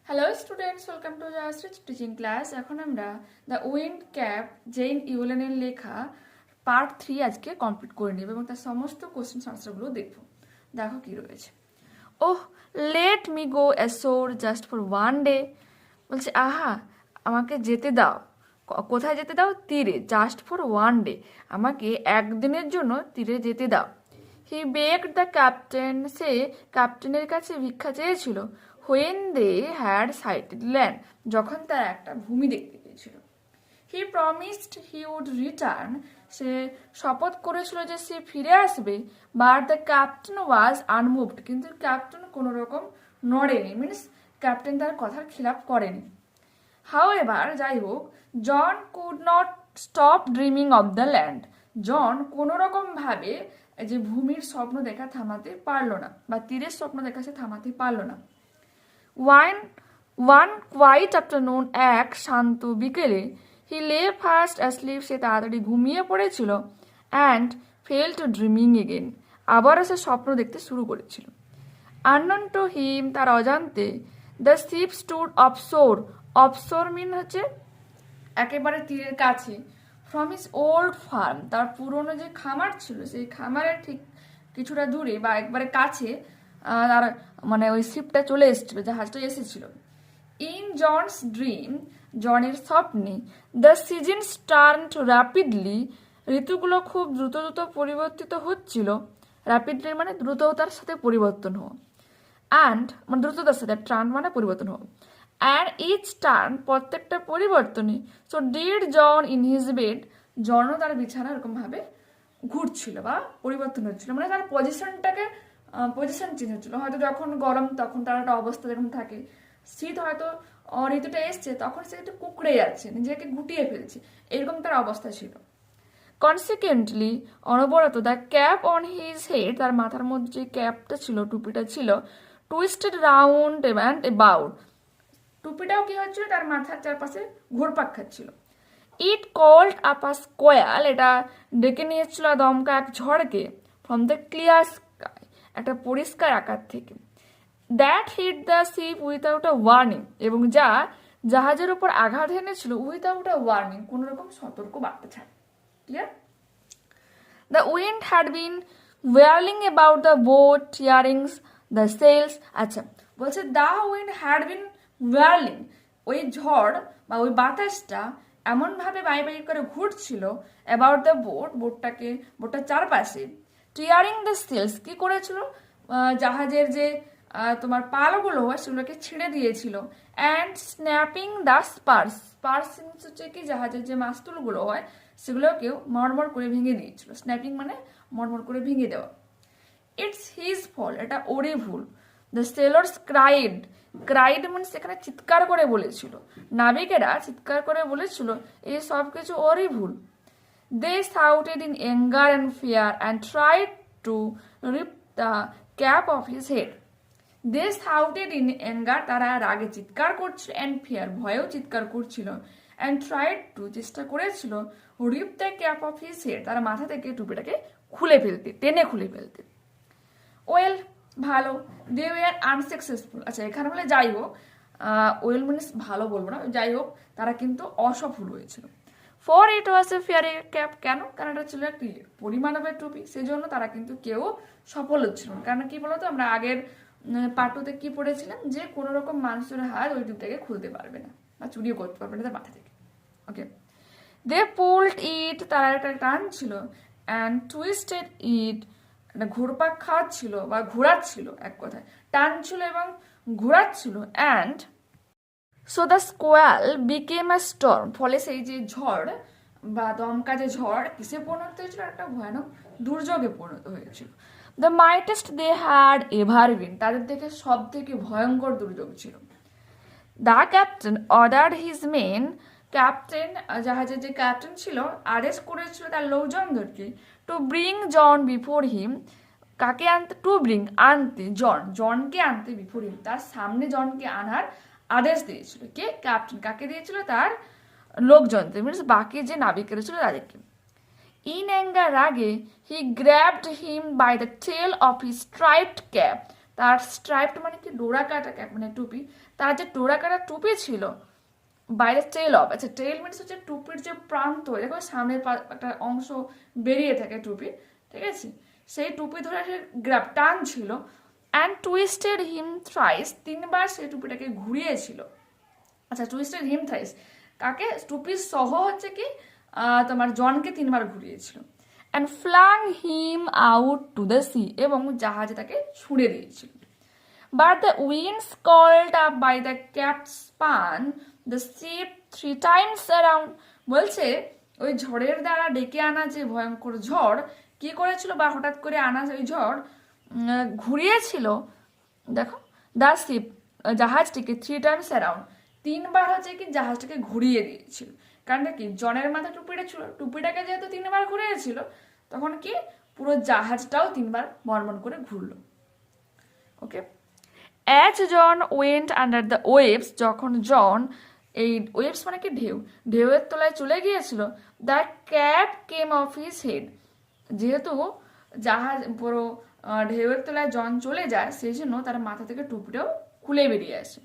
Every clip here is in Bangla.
Hello students, welcome to just teaching class. এখন আমরা দ্য উইন্ড ক্যাপ জেন ইউলেনের লেখা পার্ট 3 আজকে কমপ্লিট করে নেব এবং তার সমস্ত কোশ্চেন আনসারগুলো দেখব। দেখো কি রয়েছে। Oh, let me go ashore just for one day. বলছে আহা, আমাকে যেতে দাও। কোথায় যেতে দাও? তীরে। জাস্ট ফর ওয়ান ডে, আমাকে একদিনের জন্য তীরে যেতে দাও। হি বেগড দ্য ক্যাপ্টেন, সে ক্যাপ্টেনের কাছে ভিক্ষা চেয়েছিল। When they had sighted land, যখন তারা একটা ভূমি দেখতে পেয়েছিল। He promised he would return, সে শপথ করেছিল যে সে ফিরে আসবে। But the captain was unmoved, কিন্তু ক্যাপ্টেন কোনো রকম নড়েনি, মিনস ক্যাপ্টেন তার কথার খিলাপ করেনি। হাউ এবার, যাই হোক, John could not stop dreaming of the land, John কোনো রকম ভাবে যে ভূমির স্বপ্ন দেখা থামাতে পারলো না, বা তীরের স্বপ্ন দেখা সে থামাতে পারলো না। ওয়ান কোয়াইট আফটারনুন, এক শান্ত বিকেলে, হি লে ফাস্ট অ্যাসলিপ, সে তাড়াতাড়ি ঘুমিয়ে পড়েছিল। And fail to dreaming again, আবারও সে স্বপ্ন দেখতে শুরু করেছিল। আননোন টু হিম, তার অজান্তে, the ship stood offshore, offshore mean হচ্ছে একেবারে তীরের কাছে। ফ্রম হিজ ওল্ড ফার্ম, তার পুরনো যে খামার ছিল সেই খামারের ঠিক কিছুটা দূরে বা একবারে কাছে তার মানে ওই শিপটা চলে এসেছিল, জাহাজটা এসেছিল। ইন জনস ড্রিম, জনের স্বপ্নে, দ্য সিজনস টার্নড র্যাপিডলি, ঋতুগুলো খুব দ্রুত দ্রুত পরিবর্তিত হচ্ছিল। র্যাপিডলি মানে দ্রুততার সাথে পরিবর্তন হওয়া, অ্যান্ড মানে দ্রুততার সাথে, টার্ন মানে পরিবর্তন হওয়া। অ্যান্ড ইচ টার্ন, প্রত্যেকটা পরিবর্তনই, so did John in his bed, জনও তার বিছানা এরকমভাবে ঘুরছিল বা পরিবর্তন হচ্ছিল, মানে তার পজিশন চেঞ্জ হচ্ছিল। হয়তো যখন গরম তখন তার একটা অবস্থা যেরকম থাকে, শীত হয়তো ঋতুটা এসছে তখন সে একটু কুকড়ে যাচ্ছে, নিজেকে গুটিয়ে ফেলছে, এরকম তার অবস্থা ছিল। কনসিকুয়েন্টলি, অনবরত, the cap on his head, তার মাথার মধ্যে যে ক্যাপটা ছিল, টুপিটা ছিল, টুইস্টেড রাউন্ড অ্যান্ড অ্যাবাউট, টুপিটাও কি হচ্ছিল, তার মাথার চারপাশে ঘুরপাক খাচ্ছিল। ইট কল্ড আপ আ স্কোয়াল, এটা ডেকে নিয়েছিল দমকা এক ঝড়কে। ফ্রম দ্য ক্লিয়ার স্কাই, একটা পরিষ্কার আকার থেকে। That hit the ship without a warning, এবং যা জাহাজের উপর আঘাত এনেছিল উইথাউট আ ওয়ার্নিং, কোনো রকম সতর্ক বার্তা ছাড়া। Clear? The wind had been whirling about the boat, tearing the sails. আচ্ছা, বলছে the wind had been whirling, ওই ঝড় বা ওই বাতাসটা এমনভাবে বাই করে ঘুরছিল। অ্যাবাউট দ্য বোট, বোটটার চারপাশে। টিয়ারিং দ্য সেলস, কি করেছিল, জাহাজের যে তোমার পালগুলো হয় সেগুলোকে ছিঁড়ে দিয়েছিল। And snapping the Spurs, Spurs হচ্ছে কি, জাহাজের যে মাস্তুলগুলো হয় সেগুলোকেও মরমর করে ভেঙে দিয়েছিল। স্ন্যাপিং মানে মরমর করে ভেঙে দেওয়া। ইটস হিজ ফল, এটা ওরই ভুল। দ্য সেলর্স ক্রাইড, ক্রাইড মানে সেখানে চিৎকার করে বলেছিল, নাবিকেরা চিৎকার করে বলেছিল এই সব কিছু ওরই ভুল। They shouted in anger and fear and tried to rip the cap off his head. They shouted in anger, তারা রাগে চিৎকার করছিল, অ্যান্ড ফিয়ার, ভয়েও চিৎকার করছিল, অ্যান্ড ট্রাইড টু, চেষ্টা করেছিল, rip the cap off his head, তারা মাথা থেকে টুপিটাকে খুলে ফেলতে, টেনে খুলে ফেলতে। ওয়েল, ভালো, দে ওয়ার আনসাকসেসফুল। আচ্ছা, এখানে বলে যাই হোক, ওয়েল মিনস ভালো বলবো না, যাই হোক তারা কিন্তু অসফল হয়েছিল। For it was a fair cap, কেন? কারণ এটা ছিল একটি পরিমাণবের টুপি, সেজন্য তারা কিন্তু কেউ সফল হচ্ছিল না। কারণ কি বলতো, আমরা আগের পাঠ্যতে কি পড়েছিলাম, যে কোনো রকম মানুষের হাত ওই টুপিটাকে খুলতে পারবে না বা চুরিও করতে পারবে না তার মাথা থেকে। ওকে, দে পুলড ইট, তারা একটা টান ছিল, অ্যান্ড টুইস্টেড ইট, একটা ঘুরপাক খাওয়াচ্ছিল বা ঘোরাচ্ছিল, এক কথায় টানছিল এবং ঘোরাচ্ছিল। And so the squall became a storm, ফলে সেই যে ঝড় বা দমকা যে ঝড় কিসে পরিণত হয়েছিল, একটা ভয়ানক দুর্যোগে পরিণত হয়েছিল। The mightiest they had ever been, তাদের দেখে সব থেকে ভয়ঙ্কর দুর্যোগ ছিল। The captain ordered his men, captain, জাহাজের যে ক্যাপ্টেন ছিল, আদেশ করেছিল তার লোকজনদেরকে, to bring John before him, কাকে আনতে? টু ব্রিং, আনতে, জনকে আনতে, বিফোর হিম, তার সামনে জনকে আনার আদেশ দিয়েছিল। কে? ক্যাপ্টেন। কাকে দিয়েছিল? তার লোকজনদের, মিনস বাকি যে নাবিকেরা ছিল তাদেরকে। ইন অ্যাঙ্গার, রাগে, he grabbed him by the tail of his striped cap, তার স্ট্রাইপড মানে কি ডোরা কাটা ক্যাপ মানে টুপি, তার যে ডোরা কাটা টুপি ছিল বাইরে টেল অফ, আচ্ছা টেল মিনস হচ্ছে টুপির যে প্রান্ত, দেখো সামনের একটা অংশ বেরিয়ে থাকে টুপি, ঠিক আছে, সেই টুপি ধরে সে গ্রাব টান ছিল, অ্যান্ড টুইস্টেড হিম থ্রাইস, 3বার সেই টুপিটাকে ঘুরিয়েছিল। আচ্ছা টুইস্টেড হিম থ্রাইস কাকে, টুপি সহ হচ্ছে কি তোমার জনকে 3বার ঘুরিয়েছিল। And flung him out to the sea, এবং জাহাজে তাকে ছুঁড়ে দিয়েছিল। But the winds called up by the capped span the ship 3 times around, বলছে ওই ঝড়ের দ্বারা ডেকে আনা যে ভয়ঙ্কর ঝড় কি করেছিল, বা হঠাৎ করে আনা ওই ঝড় ঘুরিয়েছিল, দেখো দ্য শিপ জাহাজটিকে 3 times around, 3বার হচ্ছে কি জাহাজটাকে ঘুরিয়ে দিয়েছিল। কারণ কি জনের মাথায় টুপিটা ছিল, টুপিটাকে যেহেতু 3বার ঘুরিয়েছিল তখন কি পুরো জাহাজটাও 3বার বর্মন করে ঘুরলো। Okay, as John went under the waves, যখন জন এই ওয়েভস মানে কি ঢেউ, ঢেউয়ের তলায় চলে গিয়েছিল, the cap came of his head, যেহেতু জাহাজ পুরো ঢেউয়ের তলায় জন চলে যায় সেই জন্য তার মাথা থেকে টুপিটাও খুলে বেরিয়ে আসে।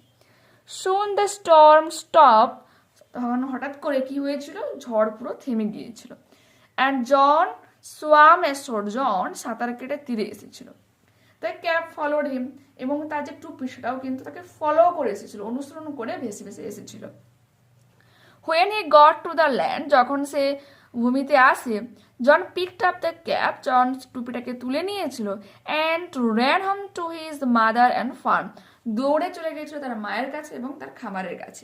সুন দ্য স্টর্ম স্টপ, তখন হঠাৎ করে কি হয়েছিল, ঝড় পুরো থেমে গিয়েছিল। অ্যান্ড জন সোয়াম এসোর, জন সাঁতার কেটে তীরে এসেছিল। তাই ক্যাপ ফলোড হিম, এবং তার যে টুপি সেটাও কিন্তু তাকে ফলো করে এসেছিল, অনুসরণ করে ভেসে ভেসে এসেছিল। When he got to the land, যখন সে ভূমিতে আসে, জন পিকড আপ দ্য ক্যাপ, জন টুপিটাকে তুলে নিয়েছিল, and ran home to his mother and farm, দৌড়ে চলে গিয়েছিল তার মায়ের কাছে এবং তার খামারের কাছে।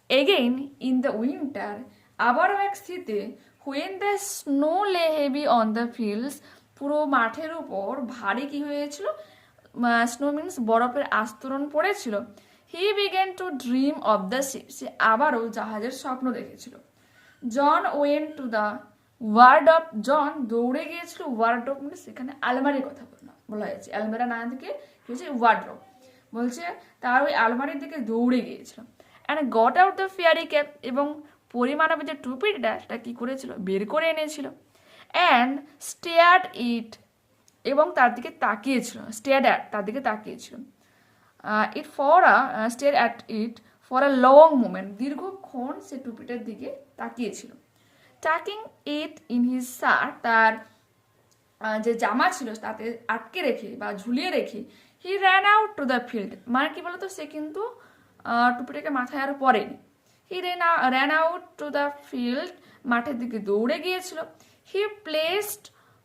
এগেইন ইন দ্য উইন্টার, আবারও এক শীতে, হোয়েন দ্য স্নো লে হেভি অন দ্য ফিল্ডস, পুরো মাঠের উপর ভারী কি হয়েছিল, স্নো মিনস বরফের আস্তরণ পড়েছিল। He began to dream of the ship, সে আবারও জাহাজের স্বপ্ন দেখেছিল। John went to the wardrobe, John দৌড়ে গিয়েছিল, ওয়ার্ডরোব মানে সেখানে আলমারির কথা বলা হয়েছে, আলমারা না থেকে কি হচ্ছে ওয়ার্ডরোব, বলছে তার ওই আলমারির দিকে দৌড়ে গিয়েছিল। And got out the fairy cap, এবং পরিমাণবে যে টুপিটা সেটা কি করেছিল, বের করে এনেছিল। অ্যান্ড স্টেয়ার্ড ইট, এবং তার দিকে তাকিয়েছিল, স্টেয়ার্ড অ্যাট, তার দিকে তাকিয়েছিল। It for stare at it for a long moment, দীর্ঘক্ষণ সে টুপিটার দিকে তাকিয়েছিল। Tucking it in his shirt, তার যে জামা ছিল তাতে আটকে রেখে বা ঝুলিয়ে রেখে, he ran out to the field, মানে কি বলতো সে কিন্তু টুপিটাকে মাথায় আর পরেনি। He ran out to the field, মাঠের দিকে দৌড়ে গিয়েছিল। He placed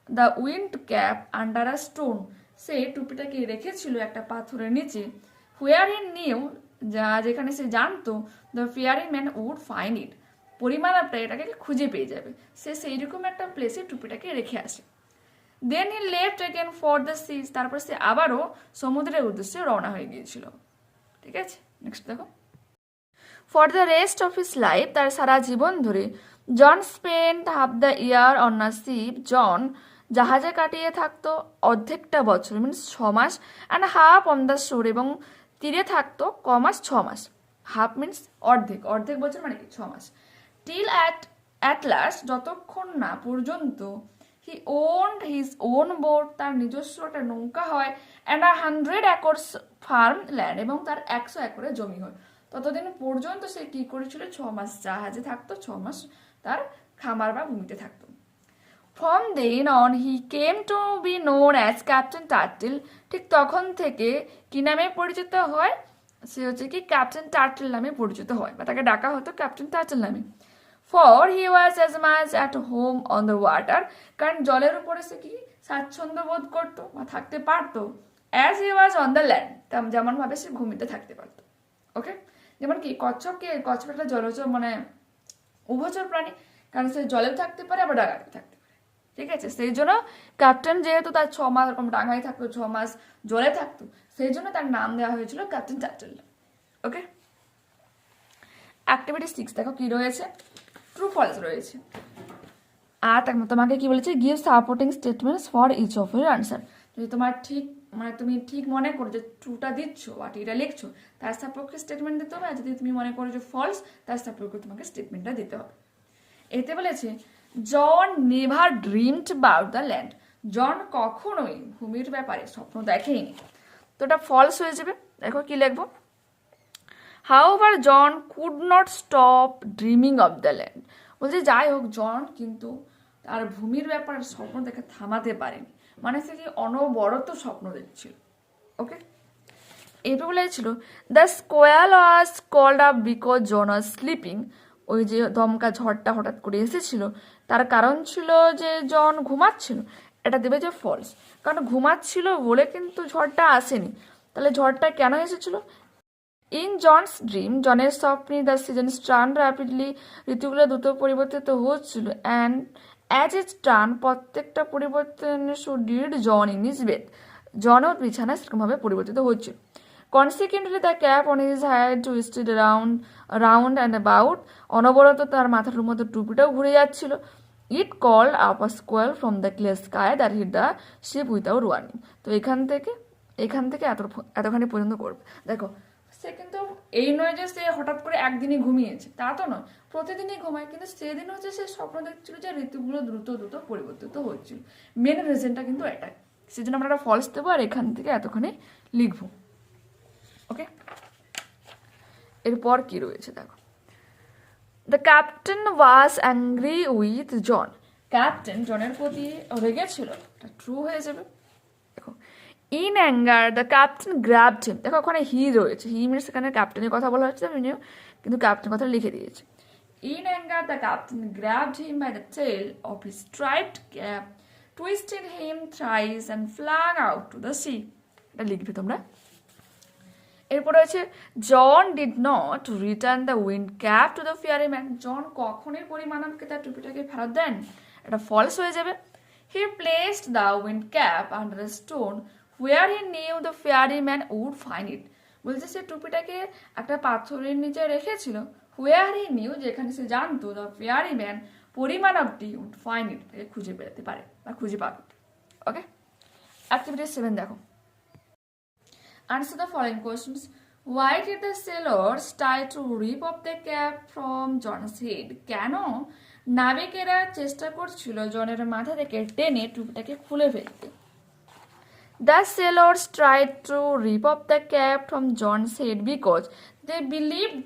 the wind cap under a stone, সে টুপিটাকে রেখেছিল একটা পাথরের নিচে। হুয়ার হি নিউ, যেখানে সে জানতো the fairy man would find it, পরিমাণটা এটাকে খুঁজে পেয়ে যাবে, সে সেইরকম একটা প্লেসে টুপিটাকে রেখে আসে। Then he left again for the seas, তারপর সে আবারও সমুদ্রের উদ্দেশ্যে রওনা হয়ে গিয়েছিল। ঠিক আছে, নেক্সট দেখো। For the rest of his life, তার সারা জীবন ধরে, John spend half the year on a ship, John জাহাজে কাটিয়ে থাকতো অর্ধেকটা বছর, মিনস 6 মাস, and half on the shore, এবং তীরে থাকতো কমাস 6 মাস। হাফ মিনস অর্ধেক, অর্ধেক বছর মানে কি 6 মাস। টিল অ্যাট লাস্ট, যতক্ষণ না পর্যন্ত, হি ওন্ড হিজ ওন বোট, তার নিজস্ব একটা নৌকা হয়, অ্যান্ড 100 একর্স ফার্ম ল্যান্ড, এবং তার 100 একরের জমি হয়। ততদিন পর্যন্ত সে কি করেছিল, 6 মাস জাহাজে থাকতো, 6 মাস তার খামার বা ভূমিতে থাকতো। From then on he came to be known as Captain Turtle, ঠিক তখন থেকে কি নামে পরিচিত হয়, সে হচ্ছে কি ক্যাপ্টেন টার্টেল নামে পরিচিত হয়, বা তাকে ডাকা হতো ক্যাপ্টেন টার্টেল নামে। For he was as much at home on the water, কারণ জলের উপরে সে কি স্বাচ্ছন্দ্য বোধ করতো বা থাকতে পারতো, as he was on the land, যেমন ভাবে সে ভূমিতে থাকতে পারতো। ওকে, যেমন কি কচ্ছপ একটা জলচর মানে উভচর প্রাণী, কারণ সে জলেও থাকতে পারে আবার ডাঙাতে থাকতে পারে। ঠিক আছে, সেই জন্য ক্যাপ্টেন যেহেতু তার 6 মাস এরকম ডাঙায় থাকতো, 6 মাস জলে থাকতো, সেই জন্য তার নাম দেওয়া হয়েছিল ক্যাপ্টেন টার্টেল। ওকে, অ্যাক্টিভিটি 6 দেখো কি রয়েছে, ট্রু ফলস রয়েছে। আর তোমাকে কি বলেছে, give supporting statements for each of your answer, যদি তোমার ঠিক মানে তুমি ঠিক মনে করো যে ট্রুটা দিচ্ছ বা এটা লিখছো, তার সাপেক্ষে স্টেটমেন্ট দিতে হবে, আর যদি তুমি মনে করো যে ফলস, তার সাপেক্ষে তোমাকে স্টেটমেন্টটা দিতে হবে। এতে বলেছে John never dreamed about the land, John কখনোই ভূমির ব্যাপারে স্বপ্ন দেখেনি। তো এটা ফলস হয়ে যাবে। দেখো কি লিখবো, however John could not stop dreaming of the land. বলছে যাই হোক জন কিন্তু তার ভূমির ব্যাপারে স্বপ্ন দেখে থামাতে পারেনি, মানে সে কি অনবরত স্বপ্ন দেখছিল। ওকে, এরপর বলেছিল the squall was called up because John was sleeping. ওই যে দমকা ঝড়টা হঠাৎ করে এসেছিল তার কারণ ছিল যে জন ঘুমাচ্ছিল। এটা দেবে যে ফলস, কারণ ঘুমাচ্ছিল বলে কিন্তু ঝড়টা আসেনি। তাহলে ঝড়টা কেন এসেছিল? ইন জনস ড্রিম, জনের স্বপ্নে দ্য সিজন টার্ন র্যাপিডলি, ঋতুগুলো দ্রুত পরিবর্তিত হচ্ছিল। অ্যান্ড অ্যাজ ইট টার্ন, প্রত্যেকটা পরিবর্তনের so did John in his bed, জনও বিছানা সেরকমভাবে পরিবর্তিত হচ্ছিল। Consequently the cap on his head twisted round and about, অনবরত তার মাথার মতো টুপিটাও ঘুরে যাচ্ছিল। It call up a squall from the clear sky that hit the ship without warning. তো এখান থেকে এতখানি পর্যন্ত করবে। দেখো সে কিন্তু এই নয় যে সে হঠাৎ করে একদিনই ঘুমিয়েছে, তা তো নয়, প্রতিদিনই ঘুমায়, কিন্তু সেদিন হচ্ছে সে স্বপ্ন দেখছিল যে ঋতুগুলো দ্রুত দ্রুত পরিবর্তিত হচ্ছিল। মেন রিজনটা কিন্তু এটাই, সেজন্য আমরা একটা ফলস দেবো আর এখান থেকে এতখানি লিখবো। ওকে, এরপর কি রয়েছে দেখো, the captain was angry with John. Captain জনের প্রতি রেগেছিল, এটা ট্রু হয়ে যাবে। দেখো in anger the captain grabbed him, দেখো ওখানে হি রয়েছে, হি মিনস এখানে ক্যাপ্টেনের কথা বলা হচ্ছে কিন্তু ক্যাপ্টেন কথা লিখে দিয়েছে। In anger the captain grabbed him by the tail of his striped cap, twisted him thrice and flung out to the sea. এটা লিখবে তোমরা। এরপর রয়েছে John did not return the wind cap to the fairy man. John কখনই পরিমাণমকে তার টুপিটাকে ফেরত দেন, এটা ফলস হয়ে যাবে। He placed the wind cap under a stone where he knew the fairy man would find it. বলছে সে টুপিটাকে একটা পাথরের নিচে রেখেছিল, হোয়ার হি নিউ, যেখানে সে জানতো দ্য ফেয়ারি ম্যান পরিমাণবটি উড ফাইন্ড ইট, তাকে খুঁজে পেতে পারে বা খুঁজে পাবে। ওকে, অ্যাক্টিভিটি 7 দেখো, answer the following questions. Why did the sailors try to rip off the cap from John's head? কেন নাবিকেরা চেষ্টা করছিল জনের মাথা থেকে টেনে টুপিটাকে খুলে ফেলতে? The sailors tried to rip off the cap from John's head because they believed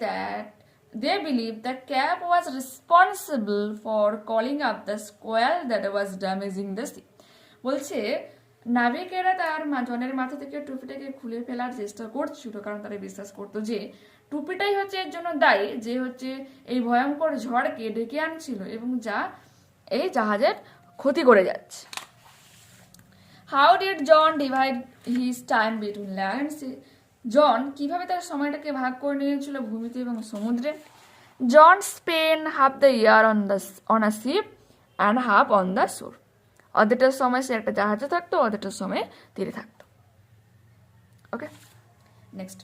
the cap was responsible for calling up the squall that was damaging the sea. বলছে নাবিকেরা তার জনের মাথা থেকে টুপিটাকে খুলে ফেলার চেষ্টা করছিল কারণ তারা বিশ্বাস করতো যে টুপিটাই হচ্ছে এর জন্য দায়ী, যে হচ্ছে এই ভয়ঙ্কর ঝড়কে ডেকে আনছিল এবং যা এই জাহাজের ক্ষতি করে যাচ্ছে। How did John divide his time between land and sea? John কিভাবে তার সময়টাকে ভাগ করে নিয়েছিল ভূমিতে এবং সমুদ্রে? John spend half the year on a ship and half on the shore. অর্ধেকটার সময় সে একটা জাহাজে থাকতো, অর্ধেকটার সময় তীরে থাকতো। Okay, next,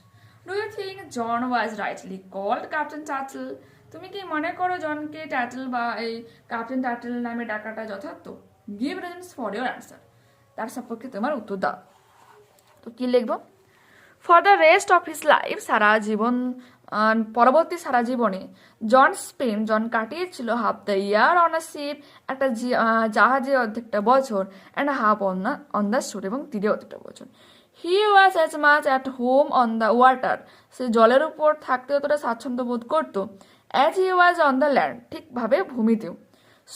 do you think John was rightly called captain turtle? তুমি কি মনে করো জনকে টার্টল বা এই ক্যাপ্টেন টার্টল নামে ডাকাটা যথার্থ? Give reasons for your answer, তার সম্পর্কে তোমার উত্তর দাও। তো কি লিখবো? For the rest of his life, পরবর্তী সারা জীবনে জন কাটিয়েছিল half the year on a ship, একটা জাহাজে অর্ধেকটা বছর, and half on the shore, এবং তীরে অর্ধেকটা বছর। He was as much at home on the water, সে জলের উপর থাকতে অতটা স্বাচ্ছন্দ্য বোধ করতো, as he was on the land, ঠিকভাবে ভূমিতেও।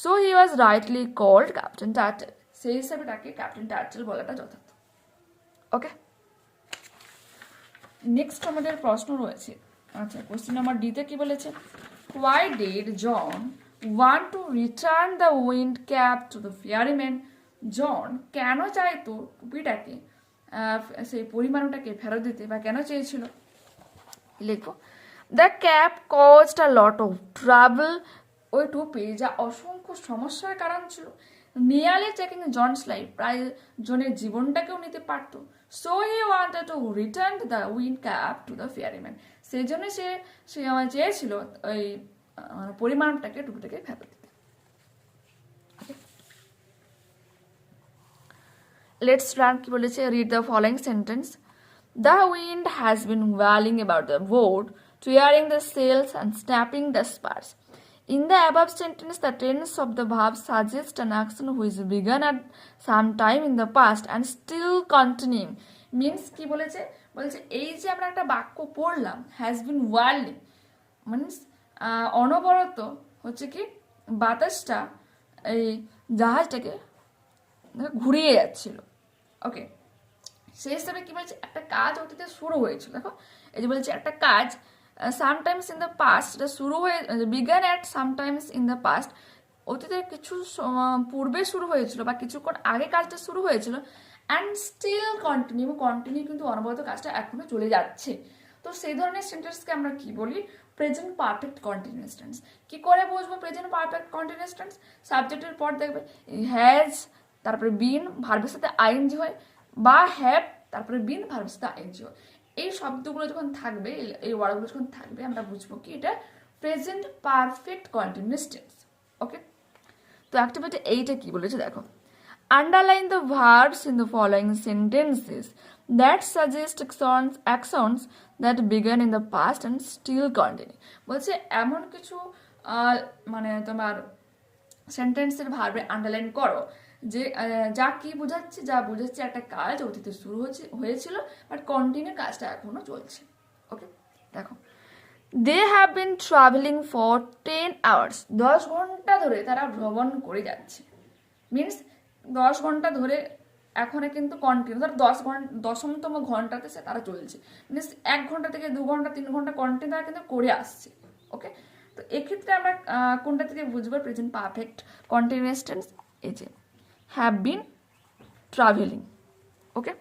So he was rightly called captain turtle, সেই হিসাবে তাকে ক্যাপ্টেন টার্টল বলাটা যথার্থ। ওকে, নেক্সট আমাদের প্রশ্ন রয়েছে, আচ্ছা কোশ্চেন নাম্বার ডিতে কি বলেছে? Why did John want to return the wind cap to the fairy man? John কেন চাইতো টুপিটাকে সেই পরিমাণটাকে ফেরত দিতে, বা কেন চেয়েছিল? লিখবো, the cap caused a lot of travel, ওই টুপি যা অসংখ্য সমস্যার কারণ ছিল। নিয়ারলি টেকিং জনস লাইফ, প্রায় জনের জীবনটাকেও নিতে পারতো। So he wanted to return the wind cap to the fairy man, সেই জন্য সে চেয়েছিল ওই পরিমাণটাকে টুপিটাকে ফেরত দিতে। লেটস লার্ন কি বলেছে, read the following sentence. The wind has been wailing about the boat, tearing the sails and snapping the spars. In the above sentence, the tense of the verb suggests an action which began at some time in the past and still continuing means কি বলেছে, বলছে এই যে আমরা একটা বাক্য পড়লাম হ্যাজ বিন ওয়ার্লিং, মিনস অনবরত হচ্ছে কি বাতাসটা এই জাহাজটাকে ঘুরিয়ে যাচ্ছিল। ওকে, সেই হিসাবে কি বলছে, একটা কাজ অতীতে শুরু হয়েছিল। দেখো এই যে বলছে একটা কাজ সামটাইমস ইন দ্য পাস্ট, এটা শুরু হয়ে began at sometimes in the past, অতীতের কিছু পূর্বে শুরু হয়েছিল বা কিছুক্ষণ আগে কাজটা শুরু হয়েছিল, অ্যান্ড স্টিল কন্টিনিউ কিন্তু অনবরত কাজটা এখনো চলে যাচ্ছে। তো সেই ধরনের সেন্টেন্সকে আমরা কি বলি, প্রেজেন্ট পারফেক্ট কন্টিনিউয়াস টেন্স। কি করে বুঝবো প্রেজেন্ট পারফেক্ট কন্টিনিউয়াস টেন্স? সাবজেক্টের পর দেখবে হ্যাজ, তারপরে বিন ভার্বের সাথে আইএনজি হয়, বা হ্যাভ তারপরে বিন ভার্বের সাথে আইএনজি হয়। এই শব্দগুলো যখন থাকবে, এই ওয়ার্ডগুলো যখন থাকবে, আমরা বুঝবো কি এটা প্রেজেন্ট পারফেক্ট কন্টিনিউয়াস টেন্স। ওকে, তো অ্যাক্টিভিটি এইটা কি বলেছে দেখো, underline the verbs in the following sentences that suggest actions that began in the past and still continue। বলছে এমন কিছু মানে তোমার সেন্টেন্সের ভার্বে আন্ডারলাইন করো যে যা কি বোঝাচ্ছে, যা বোঝাচ্ছে একটা কাজ অতীতে শুরু হয়েছিল বাট কন্টিনিউ কাজটা এখনো চলছে। ওকে, দেখো they have been travelling for 10 hours, 10 ঘন্টা ধরে তারা ভ্রমণ করে যাচ্ছে। মিনস 10 ঘন্টা ধরে এখন কিন্তু কন্টিনিউ, ধর 10তম ঘন্টাতে তারা চলছে, মিনস 1 ঘন্টা থেকে 2 ঘন্টা 3 ঘন্টা কন্টিনিউ তারা কিন্তু করে আসছে। ওকে, তো এক্ষেত্রে আমরা কোনটা থেকে বুঝবো প্রেজেন্ট পারফেক্ট কন্টিনিউয়াস টেন্স? এই যে have been travelling. Okay,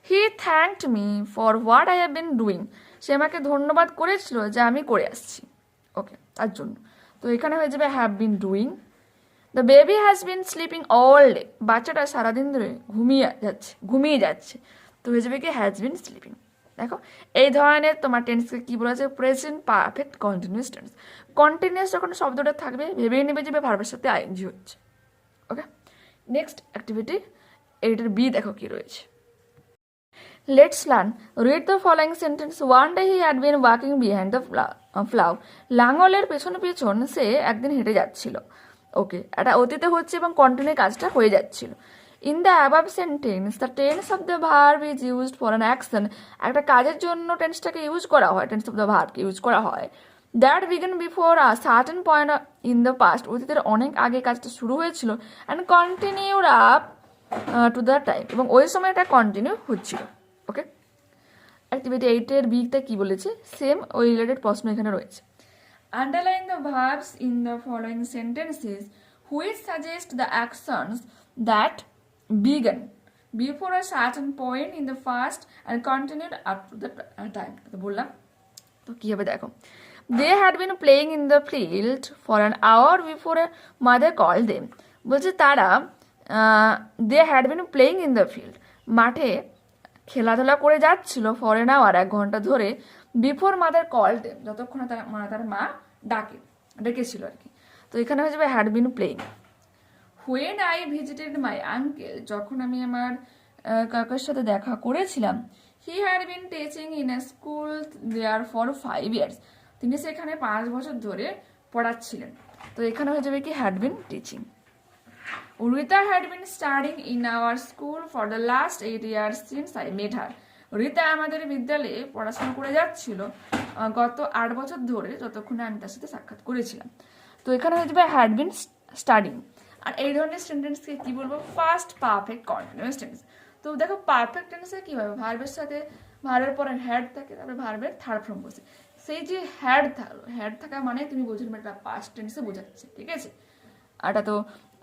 he thanked me for what I have been doing, সে আমাকে ধন্যবাদ করেছিল যা আমি করে আসছি। ওকে, তার জন্য তো এখানে হয়ে যাবে have been doing. The baby has been sleeping all day, বাচ্চাটা সারাদিন ধরে ঘুমিয়ে যাচ্ছে, তো হয়ে যাবে কি হ্যাজ বিন স্লিপিং। দেখো এই ধরনের তোমার টেন্সকে কি বলা যায়, present perfect continuous tense. Continuous যখন শব্দটা থাকবে ভেবেই নেবে যে ভার্বের সাথে আইএনজি হচ্ছে। ওকে, নেক্সট অ্যাক্টিভিটি এইটার বি দেখো কি রয়েছে। Let's learn. Read the following sentence. One day he had been walking behind the plow. লাঙলের পেছনে পেছন সে একদিন হেঁটে যাচ্ছিল। ওকে, এটা অতীতে হচ্ছে এবং কন্টিনিউ কাজটা হয়ে যাচ্ছিল। In the above sentence the tense of the verb is used for an action, একটা কাজের জন্য টেন্সটাকে ইউজ করা হয়, টেন্স অফ দ্য ভার্বকে ইউজ করা হয়। That began before a certain point in the past, অতীতের অনেক আগে কাজটা শুরু হয়েছিল, and continued up to the time, এবং ওই সময় এটা কন্টিনিউ হচ্ছিল। ওকে, অ্যাক্টিভিটি 8-এর বিটা কি বলেছে, সেম ওই রিলেটেড প্রশ্ন এখানে রয়েছে। Underline the verbs in the following sentences which suggest the actions that began before a certain point in the first and continued up to the time. তো বললাম, তো কী হবে দেখো, they had been playing in the field for an hour before a mother call them, বলছে তারা they had been playing in the field, মাঠে খেলাধুলা করে যাচ্ছিল ফর অ্যান আওয়ার, 1 ঘন্টা ধরে, বিফোর মাদার কল দেম, যতক্ষণ তার মা ডেকেছিল আর কি। তো এখানে হয়ে যাবে had been playing. When I visited my uncle, যখন আমি আমার কাকার সাথে দেখা করেছিলাম, he had been teaching in a school there for 5 years, তিনি সেখানে 5 বছর ধরে পড়াচ্ছিলেন। তো এখানে হয়ে যাবে কি had been teaching. Rita had been studying in our school for the last 8 years since I met her. Rita আমাদের বিদ্যালয়ে পড়াশোনা করে যাচ্ছিল গত 8 বছর ধরে, যতক্ষণে আমি তার সাথে সাক্ষাৎ করেছিলাম। তো এখানে হয়ে যাবে হ্যাড বিন স্টাডিং। আর এই ধরনের সেন্টেন্সকে কি বলবো, ফার্স্ট পারফেক্ট কন্টিনিউয়াস টেন্স। তো দেখো পারফেক্ট টেন্সে কি হবে, ভার্বের সাথে ভার্বের পরে হ্যাড থাকে, তারপরে ভার্বের থার্ড ফর্ম বসে, সেই যে হ্যাড থাকা মানে তুমি বোঝো এটা পাস্ট টেন্সে বোঝাচ্ছে, ঠিক আছে। এটা তো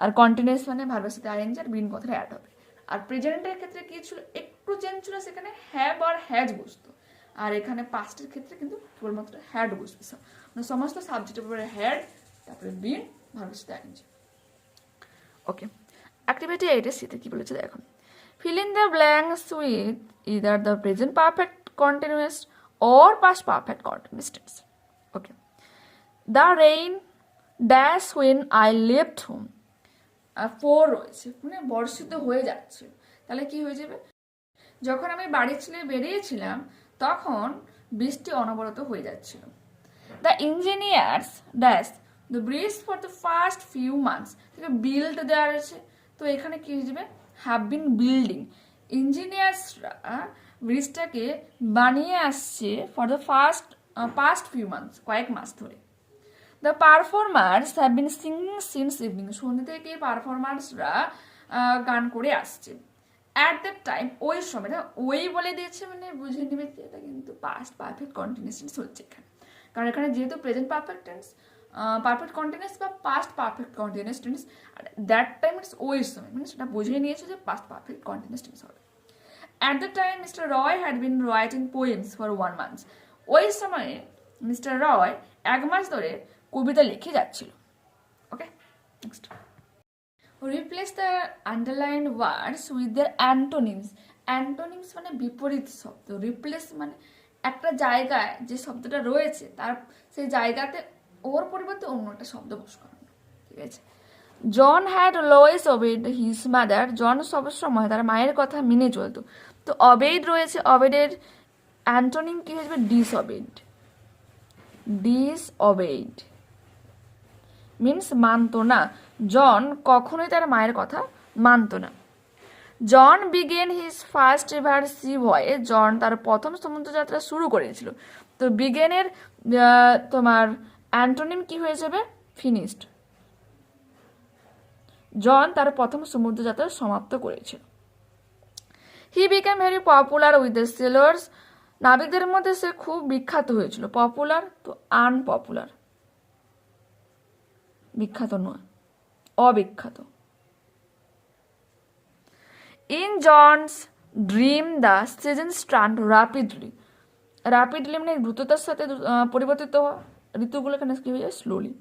আর কন্টিনিউয়াস মানে ভার্বের সাথে আইএনজি আর বিন কথাটা অ্যাড হবে। আর প্রেজেন্টের ক্ষেত্রে কি ছিল, একটু চেঞ্জ ছিল, সেখানে হ্যাভ আর হ্যাজ বসতো, আর এখানে পাস্টের ক্ষেত্রে কিন্তু কেবলমাত্র হ্যাড বসবে। মানে সমস্ত সাবজেক্টের উপরে হ্যাড, তারপরে বিন, ভার্বের সাথে আইএনজি। ওকে, অ্যাক্টিভিটি 8-এর সিতে কি বলেছে দেখো, fill in the blanks with either the present perfect continuous or past perfect continuous tense. Okay, the rain dash when I left home, four রয়েছে, মানে বর্ষিত হয়ে যাচ্ছে, তাহলে কি হয়ে যাবে, যখন আমি বাড়ি ছেড়ে বেরিয়েছিলাম তখন বৃষ্টি অনবরত হয়ে যাচ্ছিল। The engineers dash the bridge for the first few months, থেকে বিল্ড দেওয়া রয়েছে, তো এখানে কি হয়ে যাবে হ্যাভ বিন বিল্ডিং, ইঞ্জিনিয়ার্সরা ব্রিজটাকে বানিয়ে আসছে for the past few months, কয়েক মাস ধরে। The performers have been singing since evening, সন্ধ্যে থেকে পারফরমার্সরা গান করে আসছে। অ্যাট দ্যাট টাইম, ওই সময়, ওই বলে দিয়েছে মানে বুঝে নেবে যে এটা কিন্তু পাস্ট পারফেক্ট কন্টিনিউয়াস টেন্স হচ্ছে এখানে, কারণ এখানে যেহেতু present perfect tense, perfect continuous বা পাস্ট পারফেক্ট কন্টিনিউয়াস টেন্স, আর দ্যাট টাইম ইটস ওই সময়, মানে সেটা বুঝে নিয়েছে যে পাস্ট পারফেক্ট কন্টিনিউয়াস টেন্স হবে। At the time mister Roy had been writing poems for 1 month, ওই সময়ে মিস্টার রয় 1 মাস ধরে কবিতা লিখে যাচ্ছিল। Okay, next. Replace the underline words with their antonyms. Antonyms মানে বিপরীত শব্দ। রিপ্লেস মানে একটা জায়গায় যে শব্দটা রয়েছে তার সেই জায়গাতে ওর পরিবর্তে অন্য একটা শব্দ বস করানো, ঠিক আছে। John had always obeyed his mother, John সবসময় তার মায়ের কথা মেনে চলতো। তো অবেড রয়েছে, অবেডের অ্যান্টোনিম কি হয়ে যাবে? ডিসঅবেড। ডিসঅবেড মিনস মানতো না। জন কখনোই তার মায়ের কথা মানতো না। John began his first ever sea voyage, John তার প্রথম সমুদ্রযাত্রা শুরু করেছিল। তো বিগেনের তোমার অ্যান্টোনিম কি হয়ে যাবে? ফিনিশড। জন তার প্রথম সমুদ্রযাত্রা সমাপ্ত করেছিল। He became very popular with the sailors, নাবিকদের মধ্যে সে খুব বিখ্যাত হয়েছিল। পপুলার তো আনপপুলার, বিখ্যাত নয়, অবিখ্যাত। In John's dream the season stunt rapidly, rapidly মানে দ্রুততার সাথে পরিবর্তিত হওয়া, ঋতুগুলো এখানে কি হয়ে যায়? স্লোলি।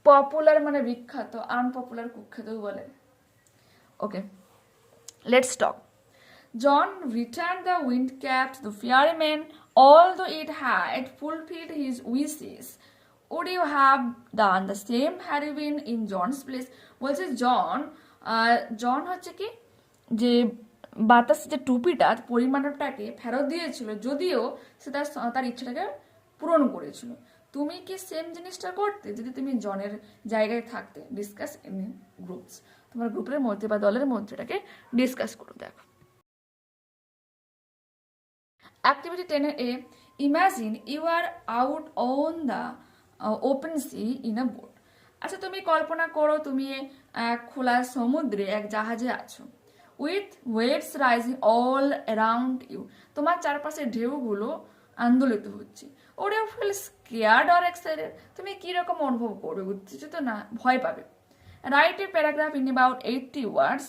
পপুলার মানে বিখ্যাত, আনপপুলার কুখ্যাত বলে। Okay, let's talk. John returned the wind cap to the ferryman, although it had fulfilled his wishes. Would you have done the same had you been in John's place? বলছে জন হচ্ছে কি যে বাতাস যে টুপিটা পরিমাণটাকে ফেরত দিয়েছিল, যদিও সে তার ইচ্ছাটাকে পূরণ করেছিল। তুমি কি সেম জিনিসটা করতে যদি তুমি জনের জায়গায় থাকতে? ডিসকাস ইন গ্রুপস, তোমার গ্রুপের মধ্যে বা দলের মধ্যে এটাকে ডিসকাস করো। দেখো Activity 10A, imagine you are out on the open sea in a boat. আচ্ছা, তুমি কল্পনা করো তুমি এক খোলা সমুদ্রে এক জাহাজে আছো। With waves rising all around you, তোমার চারপাশে ঢেউগুলো আন্দোলিত হচ্ছে। Or you feel scared or excited, তুমি কিরকম অনুভব করবে? উত্তেজিত না ভয় পাবে? Write a paragraph in about 80 words,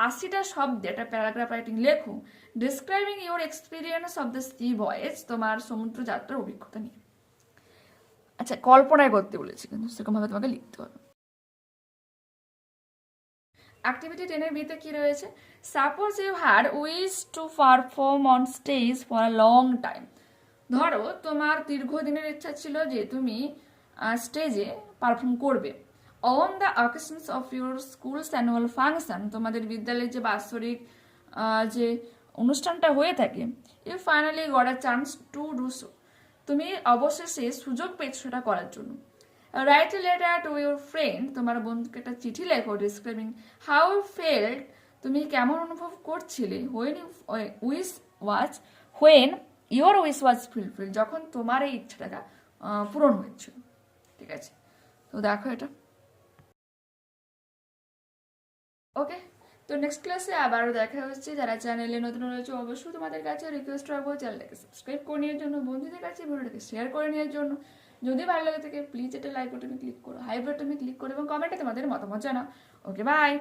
80টা শব্দে একটা প্যারাগ্রাফ রাইটিং লেখো, describing your experience of the sea voyage, তোমার সমুদ্র যাত্রার অভিজ্ঞতা নিয়ে। আচ্ছা, কল্পনায় করতে বলেছি কিন্তু সেরকমভাবে তোমাকে লিখতে হবে। অ্যাক্টিভিটি 10 বিতে কি রয়েছে? Suppose you had wish to perform on stage for a long time, ধরো তোমার দীর্ঘদিনের ইচ্ছা ছিল যে তুমি স্টেজে পারফর্ম করবে। On the occasions of your school's annual function, তোমাদের বিদ্যালয়ের যে বাৎসরিক যে অনুষ্ঠানটা হয়ে থাকে, you finally got a chance to do so, তুমি অবশেষে সুযোগ পেয়েছো সেটা করার জন্য। Write a letter to your friend, তোমার বন্ধুকে একটা চিঠি লেখো, ডিসক্রাইবিং হাউ ইউ ফেল্ট, তুমি কেমন অনুভব করছিলে, when your wish was fulfil, যখন তোমার এই ইচ্ছাটা পূরণ হয়েছিল। ঠিক আছে, তো দেখো এটা। ওকে, তো নেক্সট ক্লাসে আবারও দেখা হচ্ছে। যারা চ্যানেলে নতুন রয়েছে অবশ্যই তোমাদের কাছে রিকোয়েস্ট রাখবো চ্যানেলটাকে সাবস্ক্রাইব করে নেওয়ার জন্য, বন্ধুদের কাছে ভিডিওটাকে শেয়ার করে নেওয়ার জন্য। যদি ভালো লাগে থাকে প্লিজ এটা লাইক বাটনে ক্লিক করো, হাই বাটনে ক্লিক করো এবং কমেন্টে তোমাদের মতামত জানাও। ওকে, বাই।